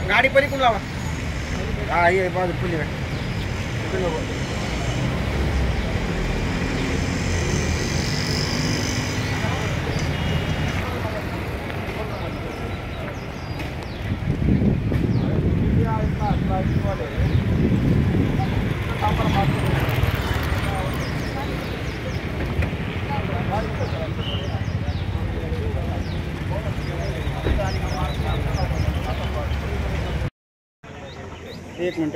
गाडी पलीकडून लावा. हा ये बाजू पुली एक मिनट.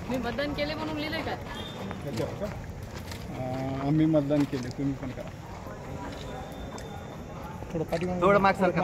मी मतदान केले म्हणून लिहिलंय का? आम्ही मतदान केले, तुम्ही पण करा. थोडं माग सरका.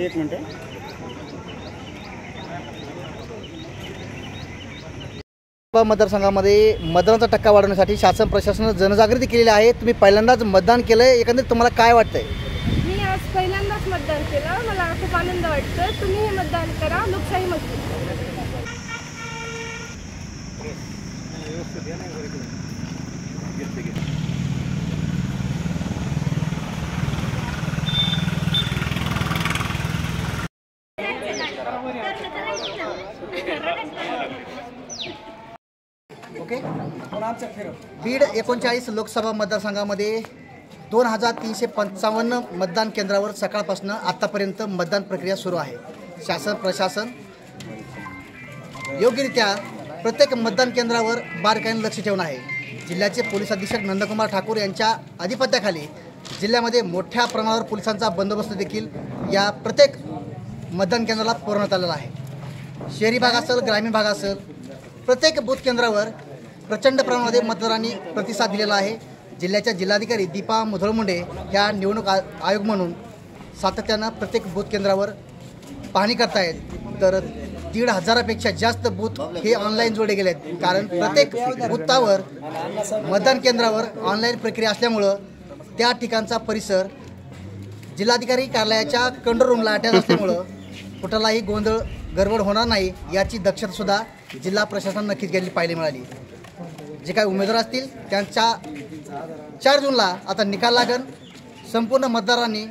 एक मिनट. मतदारसंघामध्ये मतदानाचा टक्का वाढवण्यासाठी शासन प्रशासनाने जनजागृती केलेली आहे. तुम्ही पहिल्यांदाच मतदान केलंय, एकंदरीत तुम्हाला काय वाटतंय? मी आज पहिल्यांदाच मतदान केलं, मला खूप आनंद वाटतो. तुम्ही मतदान करा, लोकशाही मजबूत. ओके. बीड 39 लोकसभा मतदारसंघामध्ये 2355 मतदान केंद्रावर सकाळपासून आतापर्यंत मतदान प्रक्रिया सुरू आहे. शासन प्रशासन योग्यरित्या प्रत्येक मतदान केंद्रावर बारकाईने लक्ष ठेवून आहे. जिल्ह्याचे पोलीस अधीक्षक नंदकुमार ठाकूर यांच्या अधिपत्याखाली जिल्ह्यामध्ये मोठ्या प्रमाणावर पोलिसांचा बंदोबस्त देखील या प्रत्येक मतदान केंद्राला पुरवण्यात आलेला आहे. शहरी भाग असेल, ग्रामीण भाग असेल, प्रत्येक बूथ केंद्रावर प्रचंड प्रमाणामध्ये मतदारांनी प्रतिसाद दिलेला आहे. जिल्ह्याच्या जिल्हाधिकारी दीपा मुधोळ-मुंडे ह्या निवडणूक आयोग म्हणून सातत्यानं प्रत्येक बूथ केंद्रावर पाहणी करतायत. तर 1,500पेक्षा जास्त बूथ हे ऑनलाईन जोडले गेले आहेत. कारण प्रत्येक बूथावर मतदान केंद्रावर ऑनलाईन प्रक्रिया असल्यामुळं त्या ठिकाणचा परिसर जिल्हाधिकारी कार्यालयाच्या कंट्रोल रूमला अटॅच असल्यामुळं कुठलाही गोंधळ गडबड होणार नाही याची दक्षतासुद्धा जिल्हा प्रशासन नक्कीच घ्यायला पाहायला मिळाली. जे काही उमेदवार असतील त्यांच्या 4 जूनला आता निकाल लागन. संपूर्ण मतदारांनी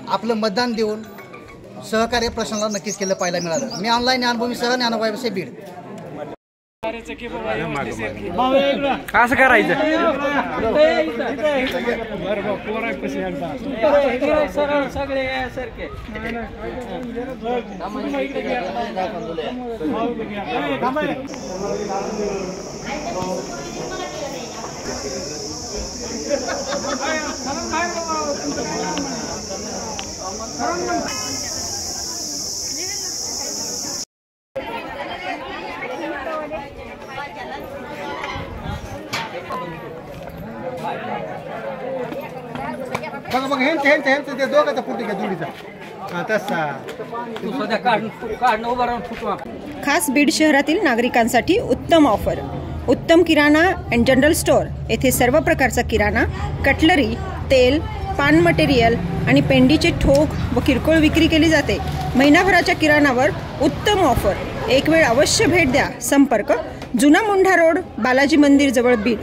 आपलं मतदान देऊन सहकार्य प्रशासनाला नक्कीच केलं पाहायला मिळालं. मी ऑनलाईन ज्ञानभूमी सह ज्ञानोबाई बीड. कसं करायचं? बघा बघा ह्यांचं ते दोघांचा पुटी घ्या जोडीचा हा तसा खास बीड शहरातील नागरिकांसाठी उत्तम ऑफर. उत्तम किराणा अँड जनरल स्टोअर येथे सर्व प्रकारचा किराणा, कटलरी, तेल, पान मटेरियल आणि पेंडीचे ठोक व किरकोळ विक्री केली जाते. महिनाभराच्या किराणावर उत्तम ऑफर. एक वेळ अवश्य भेट द्या. संपर्क जुना मुंढा रोड, बालाजी मंदिर जवळ, बीड.